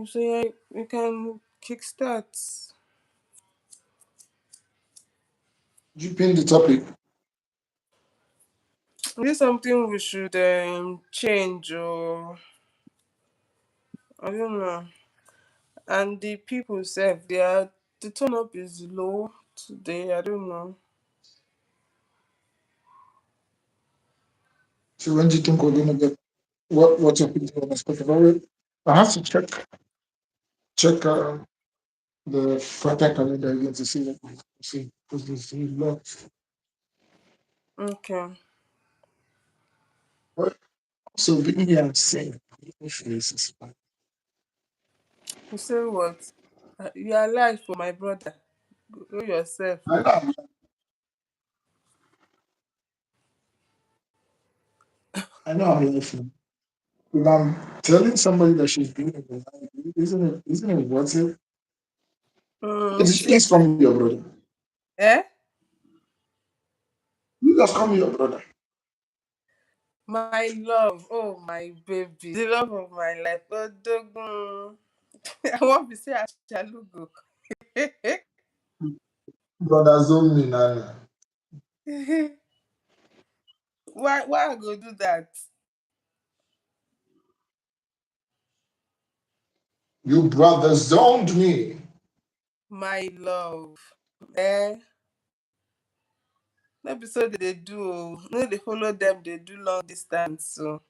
So yeah, you can kickstart. You pin the topic. Is this something we should change, or I don't know? And the people self, the turn up is low today. I don't know. So when do you think we're gonna get what's your opinion on this? I have to check the contact calendar again to see what we see because there's a lot. Okay. But so the Indian saying faces. You say what? You are alive for my brother. Go yourself. I know. I know I'm laughing. If I'm telling somebody that she's being a life, isn't it worth it? It's See, from your brother. eh? You just call me your brother. My love, oh my baby, the love of my life. Odogun. I want to say Ashalugo. Brother Zomi Nana. Why I go do that? You brother zoned me. My love. Eh? No be so they do. Oh. No, they follow them, they do long distance. So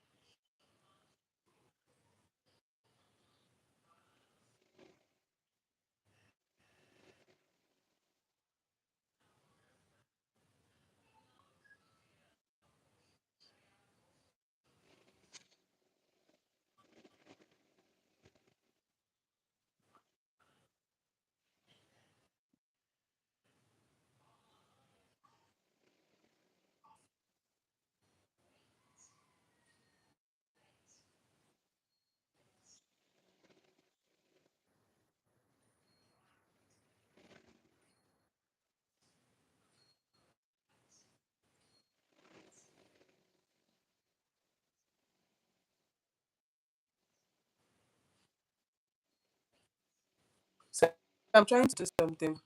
so I'm trying to do something.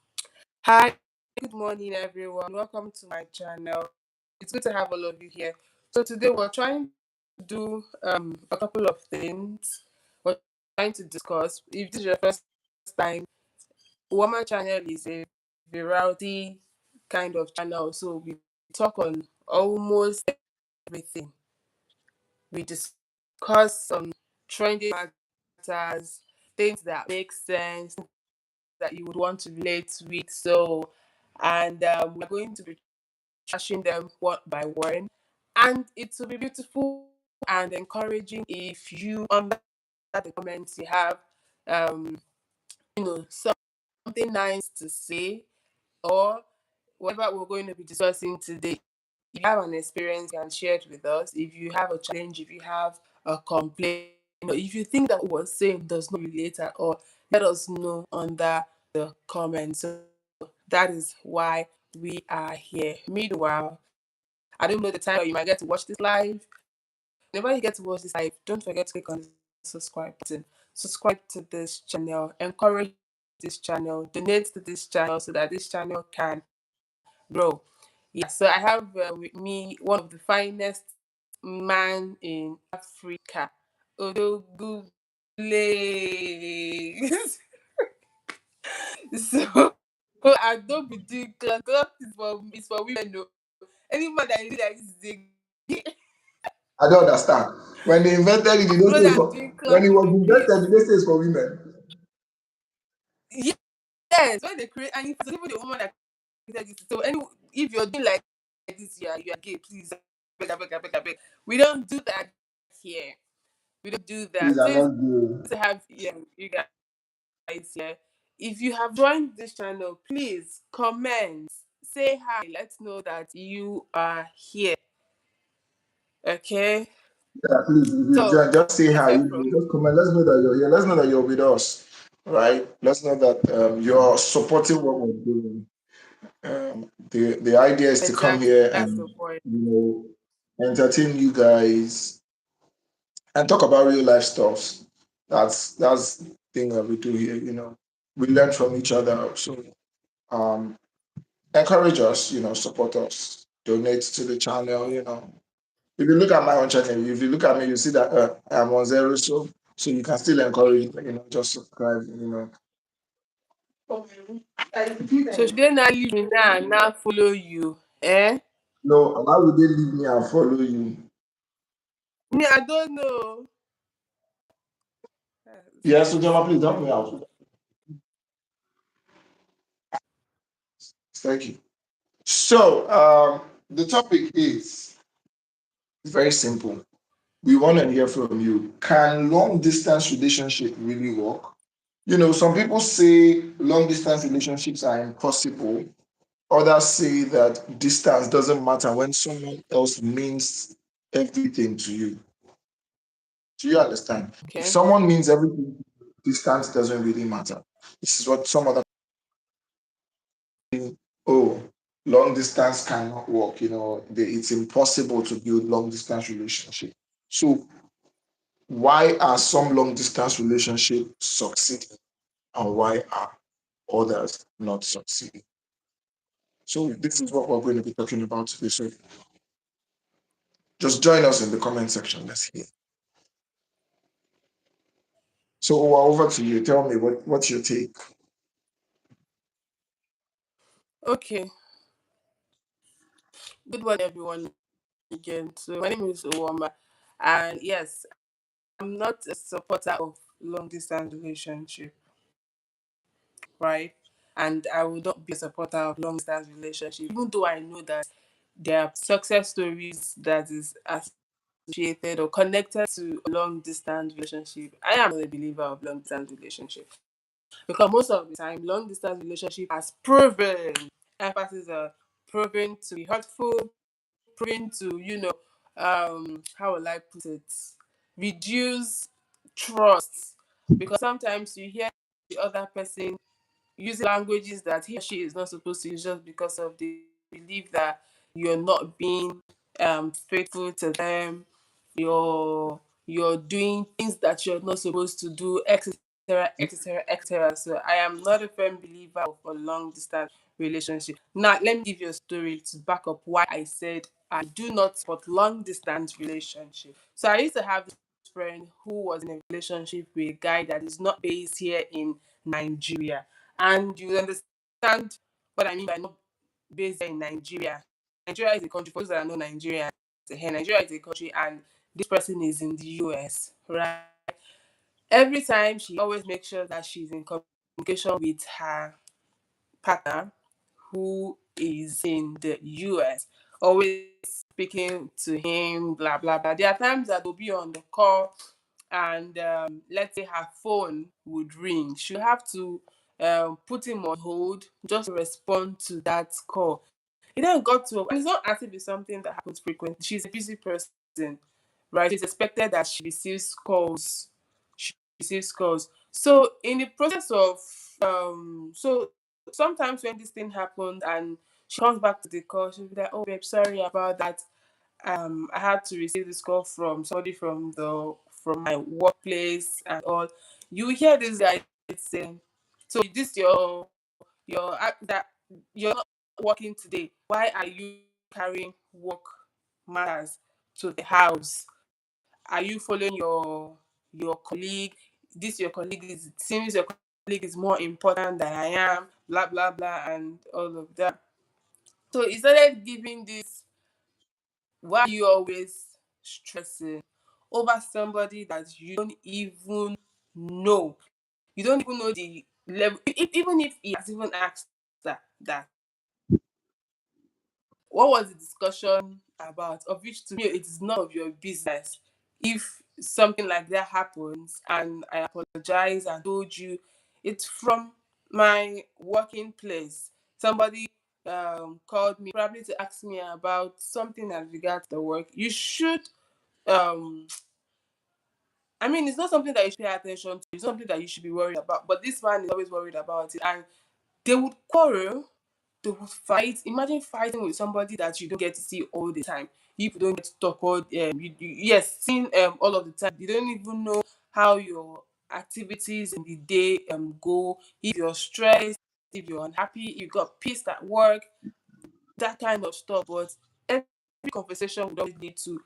Hi, good morning, everyone. Welcome to my channel. It's good to have all of you here. So today we're trying to do a couple of things. We're trying to discuss. If this is your first time, Uwaoma channel is a variety kind of channel. So we talk on almost everything. We discuss trending matters, things that make sense, that you would want to relate with. So, and we're going to be trashing them word by word. And it will be beautiful and encouraging if you, under the comments, you have, um, something nice to say, or whatever we're going to be discussing today. If you have an experience, you can share it with us. If you have a challenge, if you have a complaint, if you think that what we're saying does not relate at all, let us know under the comments. So that is why we are here. Meanwhile, I don't know the time you might get to watch this live. Whenever you get to watch this live, don't forget to click on the subscribe button. Subscribe to this channel, encourage this channel, donate to this channel so that this channel can grow. Yeah, so I have with me one of the finest man in Africa, Odogule. So I don't be doing class. Class is for women. No, any man that is like this is a I don't understand. When they invented it, they don't no, say it's I'm for doing when class it in was the invented, they place. don't say it's for women. Yes, when they create, and it's even the woman that created this. So any if you're doing like this, you are gay. Please, beg, I beg, I beg, I beg. We don't do that here. We don't do Please, that. I'm So not it's gay. good to have you guys here. If you have joined this channel, please comment, say hi. Let's know that you are here. Okay. Yeah, please, if you So join, just say let's hi. start from Just comment. Let's know that you're here. Let's know that you're with us, right? Let's know that you're supporting what we're doing. The idea is to come Exactly. here That's the and point. entertain you guys and talk about real life stuff. That's the thing that we do here. We learn from each other. So um, encourage us. Support us. Donate to the channel. If you look at my own channel, if you look at me, you see that I'm on zero. So you can still encourage. Just subscribe. So should they now leave me now and now follow you? Eh? No, why would they leave me and follow you? Me, I don't know. This Yeah, one so is Jama, please help me out. Thank you. So, the topic is very simple. We want to hear from you. Can long distance relationship really work? Some people say long distance relationships are impossible. Others say that distance doesn't matter when someone else means everything to you. Do you understand? If okay. someone means everything, distance doesn't really matter. This is what some other people, oh, long distance cannot work. It's impossible to build long distance relationship. So why are some long distance relationships succeeding and why are others not succeeding? So this is what we're going to be talking about today. So just join us in the comment section. Let's hear. So over to you. Tell me what's your take. Okay. Good morning, everyone. Again. So my name is Uwaoma, and yes, I'm not a supporter of long distance relationship, right? And I will not be a supporter of long distance relationship, even though I know that there are success stories that is associated or connected to a long distance relationship. I am not a believer of long distance relationship because most of the time, long distance relationship has proven, emphasis are proven to be hurtful, proven to, how will I put it, reduce trust, because sometimes you hear the other person using languages that he or she is not supposed to use just because of the belief that you're not being faithful to them, you're doing things that you're not supposed to do, etc., etc., etc. So I am not a firm believer of a long distance relationship. Now let me give you a story to back up why I said I do not support long distance relationship. So I used to have this friend who was in a relationship with a guy that is not based here in Nigeria. And you understand what I mean by not based in Nigeria. Nigeria is a country, for those that are not Nigerian, Nigeria is a country and this person is in the US, right? Every time she always makes sure that she's in communication with her partner who is in the US, always speaking to him, blah, blah, blah. There are times that they'll be on the call and let's say her phone would ring. She'll have to put him on hold just to respond to that call. It then got to, and it's not as if it's something that happens frequently. She's a busy person, right? It's expected that she receives calls. She receives calls. So in the process of so sometimes when this thing happens and she comes back to the call, she'll be like, "Oh, babe, sorry about that. I had to receive this call from somebody from my workplace and all." You hear this guy saying, "So this that you're not working today. Why are you carrying work matters to the house? Are you following your colleague? This your colleague is it seems your colleague is more important than I am, blah blah blah," and all of that. So he started giving this, "Why are you always stressing over somebody that you don't even know? You don't even know the level." Even if he has even asked that what was the discussion about, of which to me it is none of your business. If something like that happens and I apologize and told you it's from my working place, somebody called me probably to ask me about something that regards the work, you should um I mean, it's not something that you should pay attention to, it's something that you should be worried about, but this man is always worried about it, and they would quarrel. they would fight. Imagine fighting with somebody that you don't get to see all the time. You don't get to talk all yes, seeing all of the time. You don't even know how your activities in the day go. If you're stressed, if you're unhappy, if you got pissed at work, that kind of stuff. But every conversation would always lead to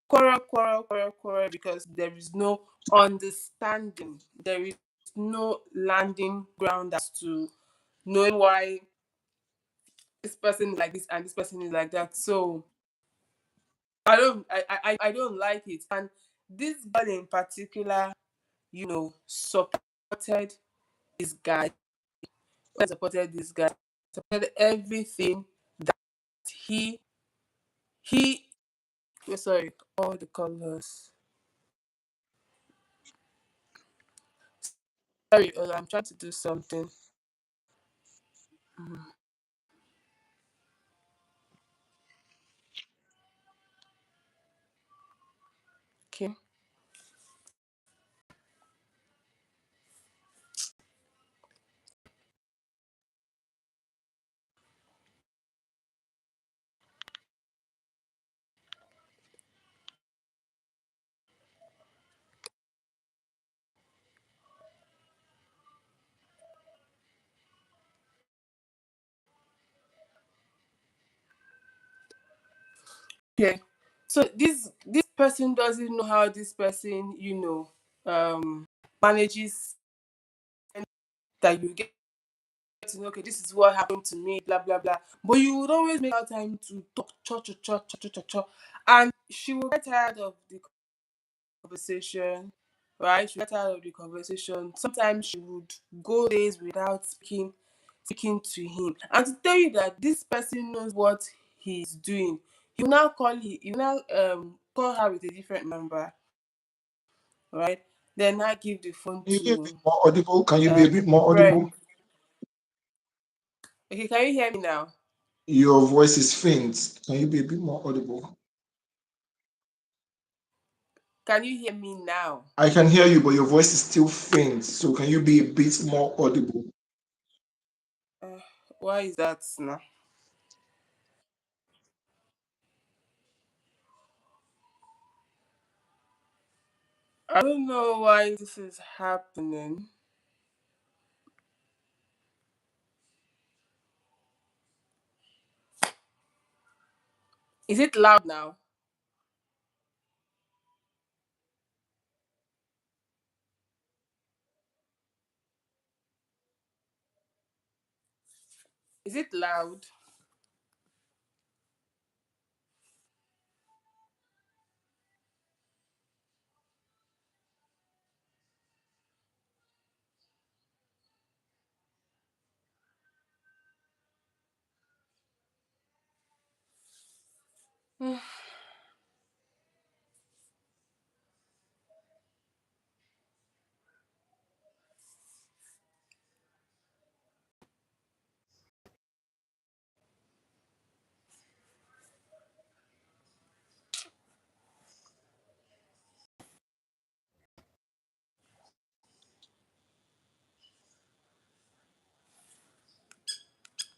quarrel because there is no understanding. There is no landing ground as to knowing why this person is like this and this person is like that. So I don't like it. And this girl in particular, supported this guy. When I supported this guy, supported everything that he he sorry, all the colors. Sorry, I'm trying to do something. Okay. Okay. So this person doesn't know how this person, manages, and that you get to know, okay, this is what happened to me, blah blah blah. But you would always make out time to talk, cho, and she will get tired of the conversation, right? She will get tired of the conversation. Sometimes she would go days without speaking to him. And to tell you that this person knows what he's doing, he will now call her with a different number, right? Then I give the phone Can you be a bit to more audible? Can you be a bit a more audible? friend. Okay, can you hear me now? Your voice is faint. Can you be a bit more audible? Can you hear me now? I can hear you, but your voice is still faint. So can you be a bit more audible? Uh, why is that now? I don't know why this is happening. Is it loud now? Is it loud?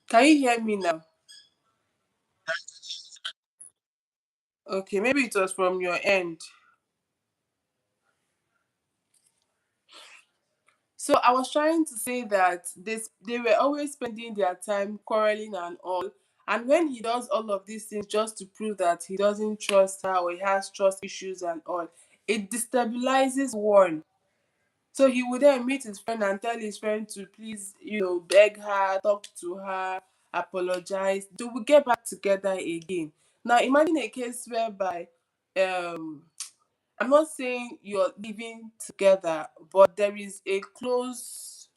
Can you hear me now? Okay, maybe it was from your end. So I was trying to say that they were always spending their time quarreling and all. And when he does all of these things just to prove that he doesn't trust her or he has trust issues and all, it destabilizes one. So he would then meet his friend and tell his friend to please, beg her, talk to her, apologize. They will get back together again. Now imagine a case whereby um I'm not saying you're living together, but there is a close,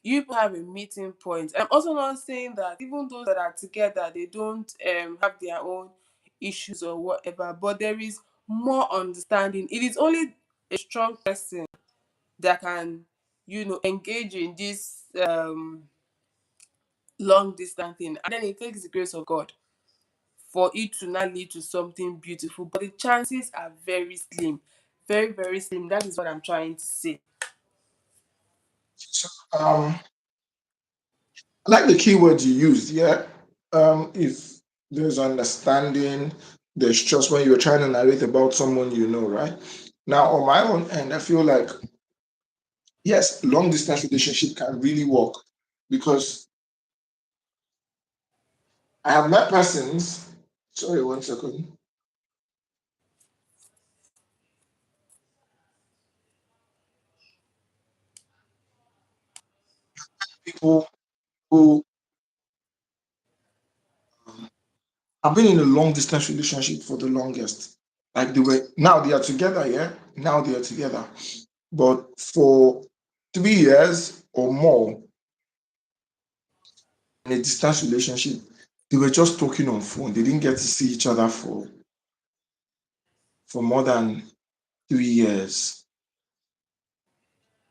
you people have a meeting point. I'm also not saying that even those that are together, they don't have their own issues or whatever, but there is more understanding. It is only a strong person that can, engage in this long distance thing. And then it takes the grace of God for it to not lead to something beautiful. But the chances are very slim. Very, very slim. That is what I'm trying to say. So, um, I like the keywords you used. Yeah. If there's understanding, there's trust when you're trying to narrate about someone you know, right? Now, on my own end, I feel like yes, long distance relationship can really work because I have met persons. Sorry, 1 second. People who have been in a long distance relationship for the longest. Like they were now they are together, yeah. Now they are together, but for 3 years or more in a distance relationship, they were just talking on phone. They didn't get to see each other for more than 3 years.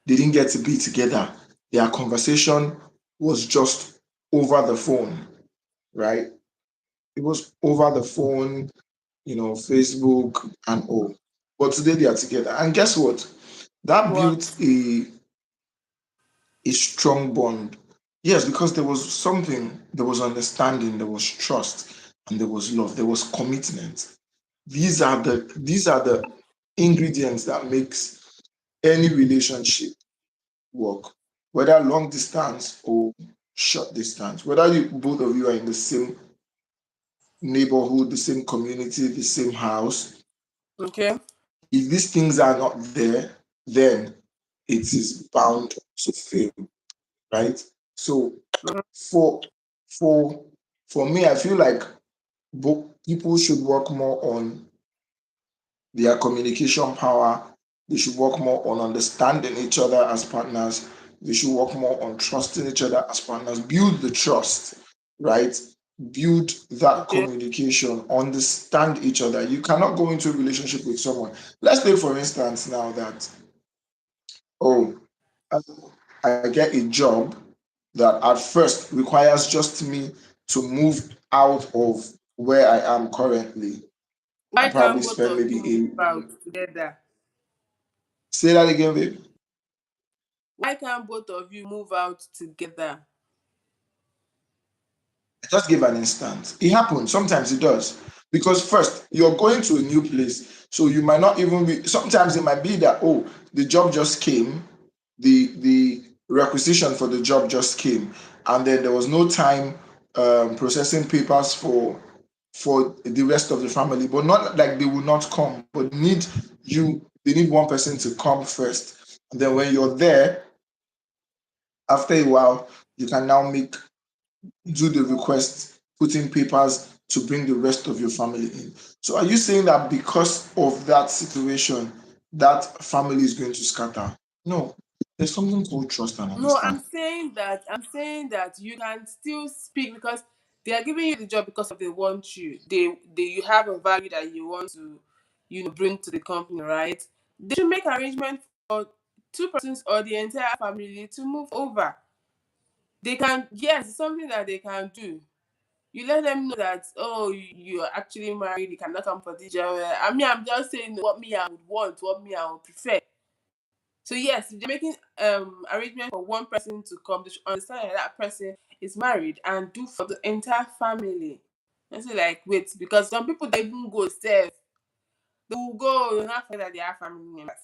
They didn't get to be together. Their conversation was just over the phone, right? It was over the phone, Facebook and all. But today they are together. And guess what? That built What? a strong bond. Yes, because there was something, there was understanding, there was trust, and there was love, there was commitment. These are the ingredients that makes any relationship work, whether long distance or short distance, whether you both of you are in the same neighborhood, the same community, the same house. Okay. If these things are not there, then it is bound to fail, right? So Mhm. for for for me, I feel like people should work more on their communication power. They should work more on understanding each other as partners. They should work more on trusting each other as partners. Build the trust, right? Build that Okay. communication, understand each other. You cannot go into a relationship with someone. Let's take, for instance, now that, oh, I I get a job that at first requires just me to move out of where I am currently Why and probably can't both spend of you maybe move out together? say that again, babe. Why can't both of you move out together? I just give an instance. It happens. Sometimes it does. Because first, you're going to a new place. So you might not even be, sometimes it might be that, oh, the job just came, the requisition for the job just came, and then there was no time processing papers for the rest of the family. But not like they will not come, but they need one person to come first. And then when you're there, after a while, you can now do the request, put in papers to bring the rest of your family in. So are you saying that because of that situation, that family is going to scatter? No. There's something called trust and No, understanding. I'm saying that you can still speak because they are giving you the job because of they want you. They you have a value that you want to, bring to the company, right? They should make arrangements for two persons or the entire family to move over. They can, yes, it's something that they can do. You let them know that, oh, you are actually married, you cannot come for this job. I mean, I'm just saying what me I would want, what me I would prefer. So yes, if they're making arrangement for one person to come, they should understand that that person is married and do for the entire family. And say like, wait, because some people they even go self, they will go, you not forget that they are family members.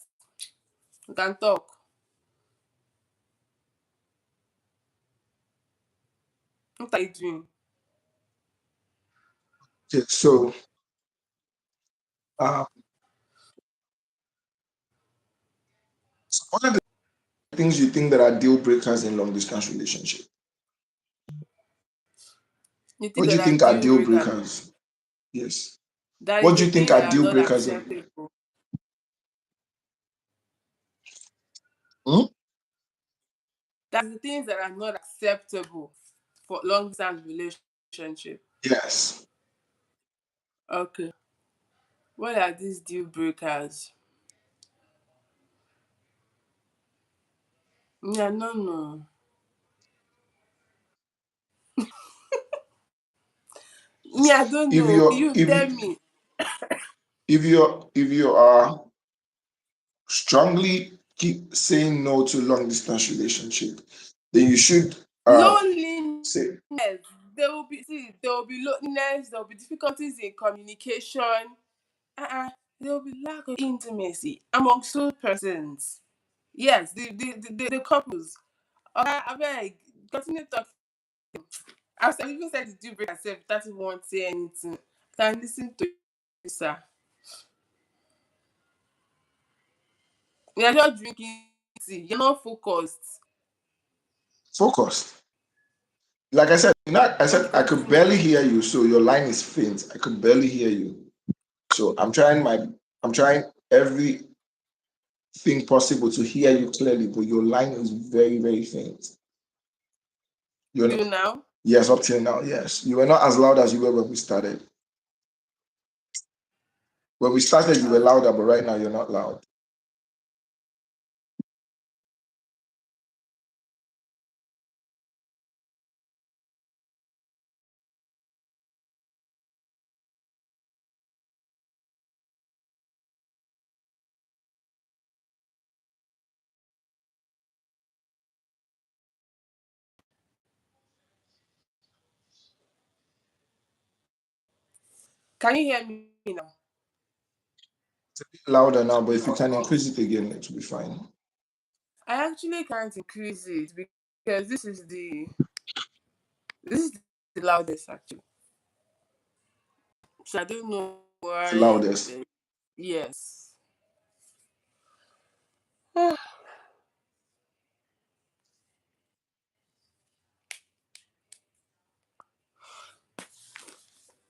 You can talk. What are you doing? Okay, so uh, so what are the things you think that are deal breakers in long distance relationship? You think What do that you are think are deal deal breaker. breakers? Yes. That is What do the you think things that are are deal not breakers? acceptable. Hmm? That's the things that are not acceptable for long distance relationship. Yes. Okay. What are these deal breakers? Yeah, no, no. Me, I don't If know. you're You tell me. if you are strongly keep saying no to long distance relationship, then you should Uh, Loneliness. say There will be loneliness. There will be difficulties in communication. There will be lack of intimacy amongst two persons. Yes, the couples. I beg, continue talking. I've even said the deal breaker self that he won't say anything. Can listen to you, sir. You're just drinking tea. You're not focused. focused. Like I said, I Okay, said I could continue. barely hear you, so your line is faint. I could barely hear you. So I'm trying everything possible to hear you clearly, but your line is very, very faint. You're Do not, you now? yes, up till now, yes. You were not as loud as you were when we started. When we started, you were Uh, louder, but right now you're not loud. can you hear me now? Louder now, but if you can increase it again, it will be fine. I actually can't increase it because this is the loudest actually. So I don't know The why. loudest. Yes.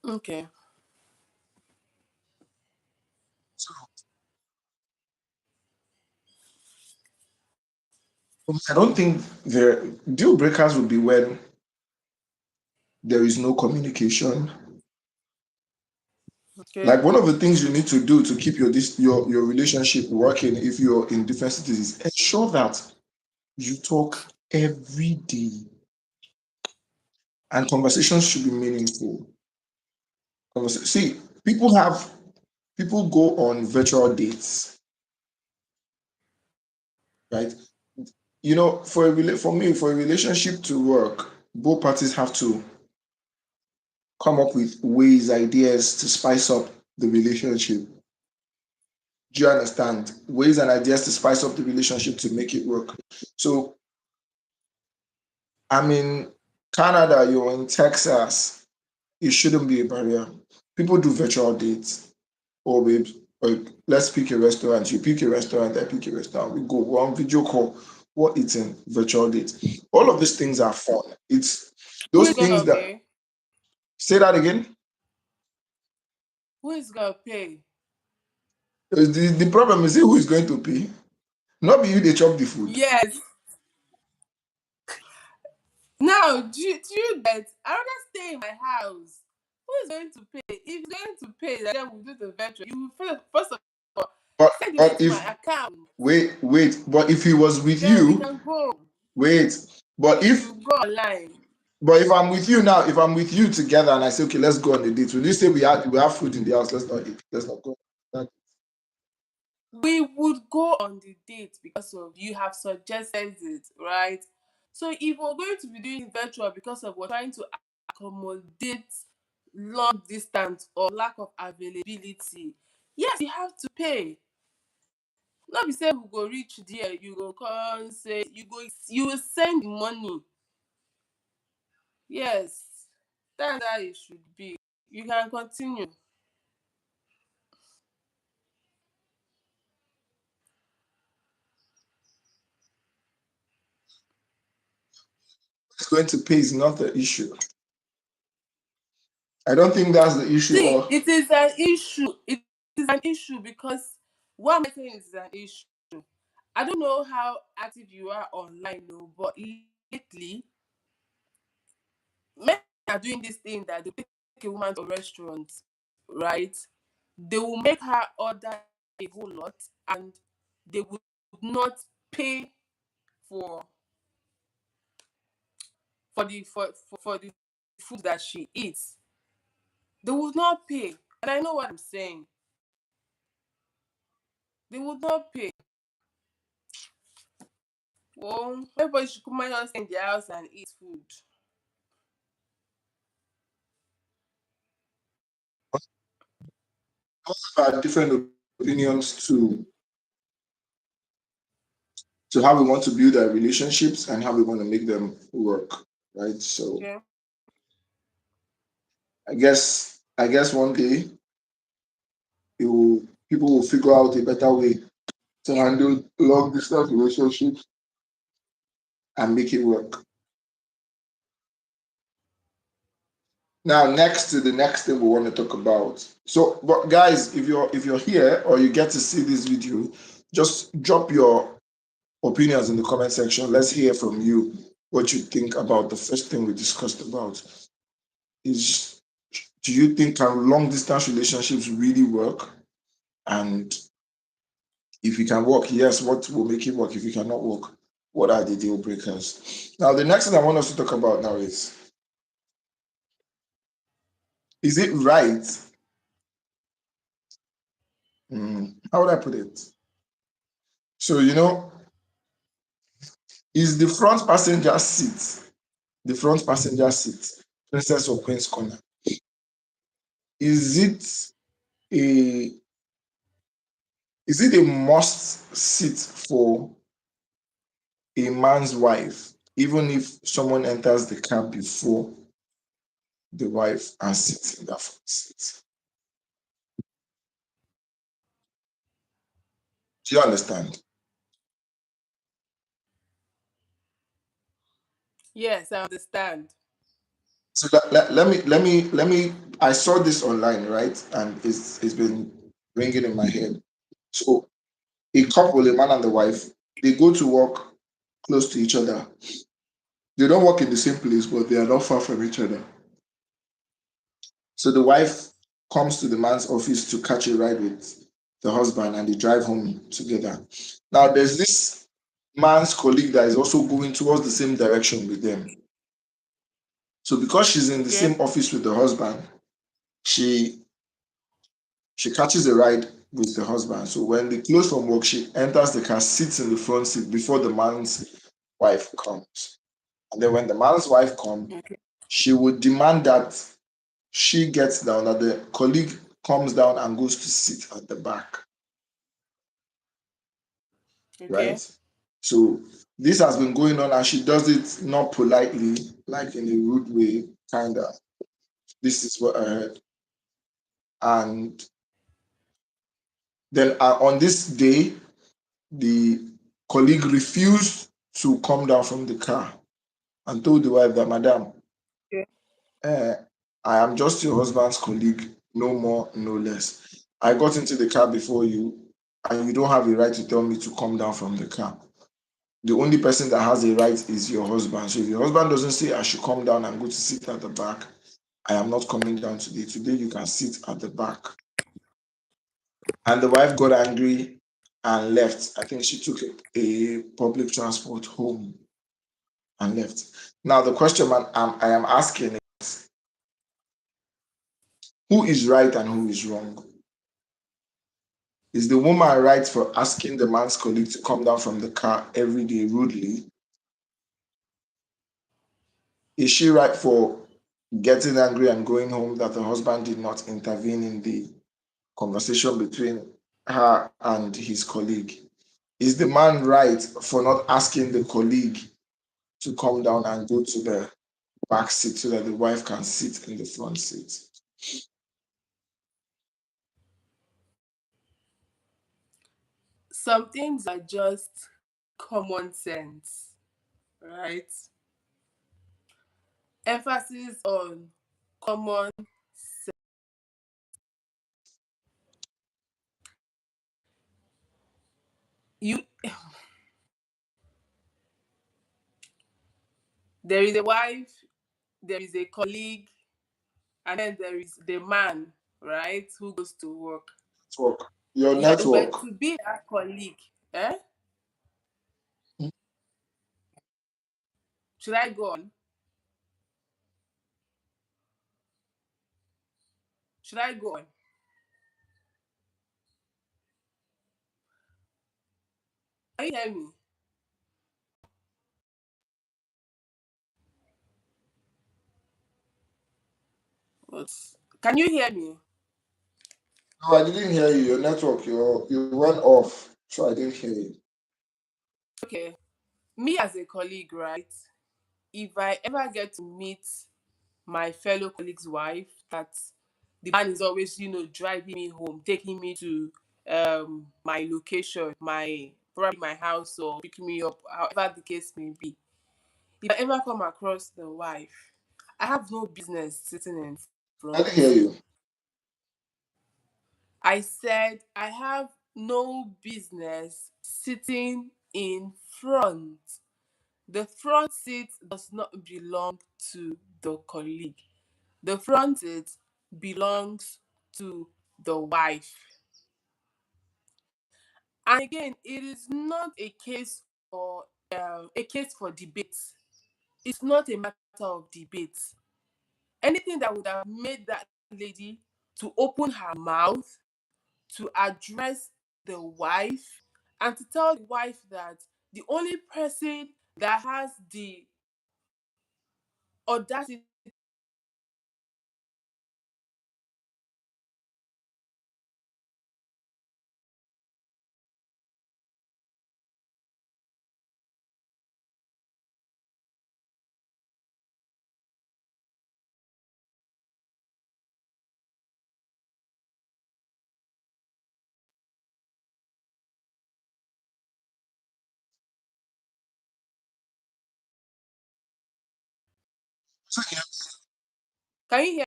Okay. So I don't think the deal breakers would be when there is no communication. Okay. Like one of the things you need to do to keep your relationship working if you're in different cities is ensure that you talk every day and conversations should be meaningful. See, people go on virtual dates, right? You know, for me, for a relationship to work, both parties have to come up with ways, ideas to spice up the relationship. Do you understand? Ways and ideas to spice up the relationship to make it work. So I'm in Canada, you're in Texas. It shouldn't be a barrier. People do virtual dates. Oh, babe, like, let's pick a restaurant. You pick a restaurant, I pick a restaurant. We go one video call. What eating? Virtual date. All of these things are fun. It's Who those is things gonna that pay? say that again. Who is gonna pay? The problem is who is going to pay? Not be you they chop the food. Yes. Now, do you get? I rather stay in my house. Who is going to pay? If it's going to pay, then we'll do the virtual. You will first of all But send the money but to my if account. wait, but if he was with Then we you, can go. wait, but Then if you go online. but if I'm with you now, if I'm with you together and I say, okay, let's go on the date, will you say we have food in the house? Let's not eat. Let's not go. That- We would go on the date because of you have suggested it, right? So if we're going to be doing virtual because of we're trying to accommodate long distance or lack of availability, yes, you have to pay. Not be say we go reach there, you go come say you will send the money. Yes, that's how it should be. You can continue. It's going to pay is not the issue. I don't think that's the issue. See, Or it is an issue. It is an issue because what am I saying is an issue? I don't know how active you are online, no, but lately, men are doing this thing that they take a woman to a restaurant, right? They will make her order a whole lot and they would not pay for for the food that she eats. They would not pay. And I know what I'm saying. They would not pay. Well, everybody should come and stay in the house and eat food. Different opinions to how we want to build our relationships and how we want to make them work, right? So Okay. I guess one day people will figure out a better way to handle long distance relationships and make it work. Now, next to the next thing we want to talk about. So, but guys, if you're here or you get to see this video, just drop your opinions in the comment section. Let's hear from you what you think about the first thing we discussed about. Is do you think can long distance relationships really work? And if it can work, yes, what will make it work? If it cannot work, what are the deal breakers? Now, the next thing I want us to talk about now is it right? How would I put it? So, is the front passenger seat, Princess or Queen's Corner, is it a must seat for a man's wife, even if someone enters the car before the wife and sits in that front seat? Do you understand? Yes, I understand. So let me. I saw this online, right, and it's been ringing in my head. So a couple, a man and the wife, they go to work close to each other. They don't work in the same place, but they are not far from each other. So the wife comes to the man's office to catch a ride with the husband, and they drive home together. Now there's this man's colleague that is also going towards the same direction with them. So because she's in the Okay. same office with the husband, she she catches a ride with the husband. So when they close from work, she enters the car, sits in the front seat before the man's wife comes. And then when the man's wife comes, Okay. she would demand that she gets down, that the colleague comes down and goes to sit at the back, right? Okay. So this has been going on, and she does it not politely, like in a rude way, kind of. This is what I heard. And then on this day, the colleague refused to come down from the car and told the wife that, Madam, Okay. uh, I am just your husband's colleague, no more, no less. I got into the car before you, and you don't have a right to tell me to come down from the car. The only person that has a right is your husband. So if your husband doesn't say I should come down and go to sit at the back, I am not coming down today. Today you can sit at the back. And the wife got angry and left. I think she took a public transport home and left. Now the question I am asking is, who is right and who is wrong? Is the woman right for asking the man's colleague to come down from the car every day rudely? Is she right for getting angry and going home that the husband did not intervene in the conversation between her and his colleague? Is the man right for not asking the colleague to come down and go to the back seat so that the wife can sit in the front seat? Some things are just common sense, right? Emphasis on common sense. You There is a wife, there is a colleague, and then there is the man, right, who goes to work. Network. Your Yeah, but network. to be that colleague, eh? Should I go on? Should I go on? Can you hear me? But can you hear me? No, I didn't hear you. Your network, you went off, so I didn't hear you. Okay. Me as a colleague, right? If I ever get to meet my fellow colleague's wife, that the man is always, driving me home, taking me to my location, my probably my house, or picking me up, however the case may be. If I ever come across the wife, I have no business sitting in I front. didn't hear you. I said I have no business sitting in front. The front seat does not belong to the colleague. The front seat belongs to the wife. And again, it is not a case for debate. It's not a matter of debate. Anything that would have made that lady to open her mouth to address the wife and to tell the wife that the only person that has the audacity can you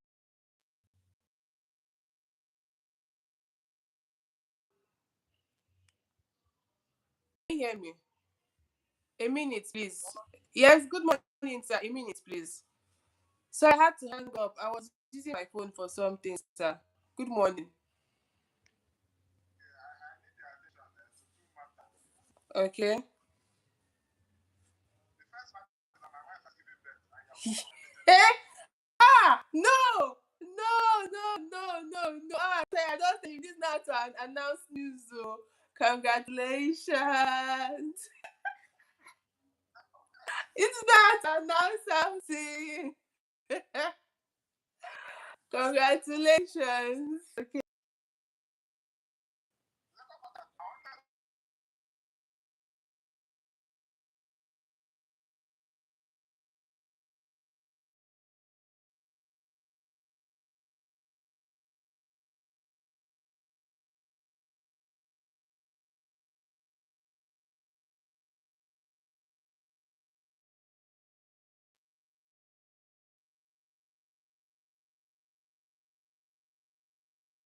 hear me? A minute, please. Yes, good morning, sir. A minute, please. So I had to hang up. I was using my phone for something, sir. Good morning. Okay. No, no, no, no, no, no. I don't think this now to announce news. So congratulations. It's not to announce something. Congratulations. Okay.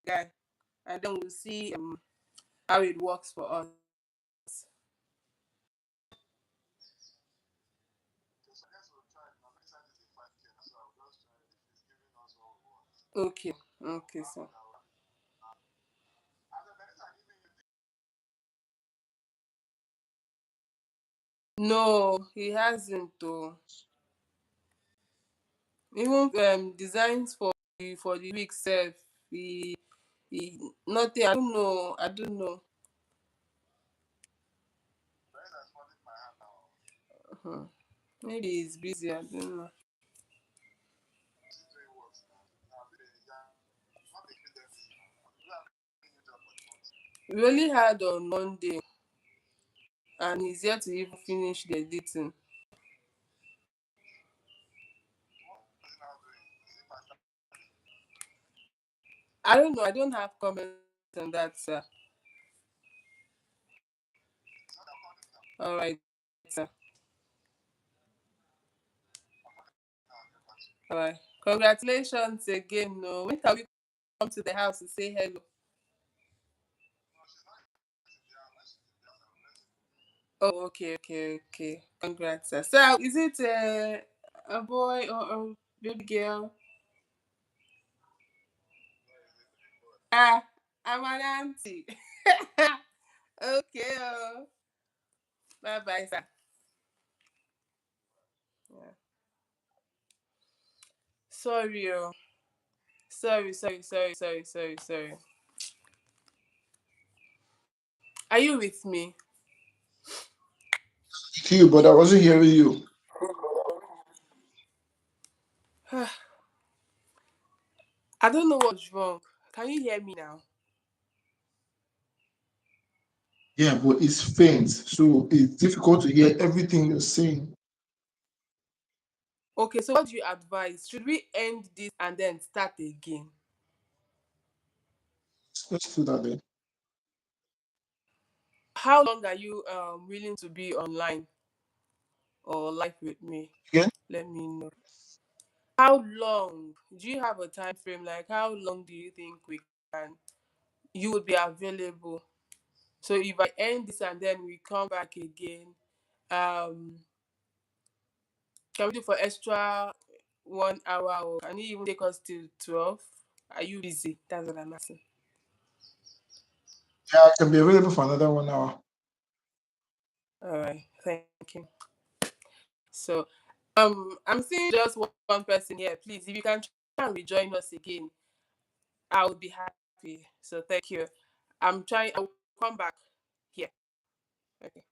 Guy. And then we'll see how it works for us. Okay. Okay, so. No, he hasn't though. Even designs for the week self. He nothing. I don't know. I don't know. Hmm. Maybe he's busy. I don't know. We only had on Monday, and he's yet to even finish the editing. I don't know. I don't have comments on that, sir. All right, sir. All right. Congratulations again. No, when can we come to the house to say hello? Oh, okay, okay, okay. Congrats, sir. So, is it a boy or a baby girl? Ah, I'm an auntie. Okay. Bye bye, sir. Yeah. Sorry. Sorry, sorry, sorry, sorry, sorry, sorry. Are you with me? You, but I wasn't hearing you. I don't know what's wrong. Can you hear me now? Yeah, but it's faint, so it's difficult to hear everything you're saying. Okay, so what do you advise? Should we end this and then start again? Let's do that then. How long are you willing to be online or live with me? Again? Let me know. How long? Do you have a time frame? Like how long do you think we can you would be available? So if I end this and then we come back again, um, can we do for extra 1 hour or can you even take us till 12? Are you busy? That's what I'm asking. Yeah, I can be available for another 1 hour. All right, thank you. So, I'm seeing just one person here. Please, if you can try and rejoin us again, I would be happy. So, thank you. I'm trying. I'll come back here. Okay.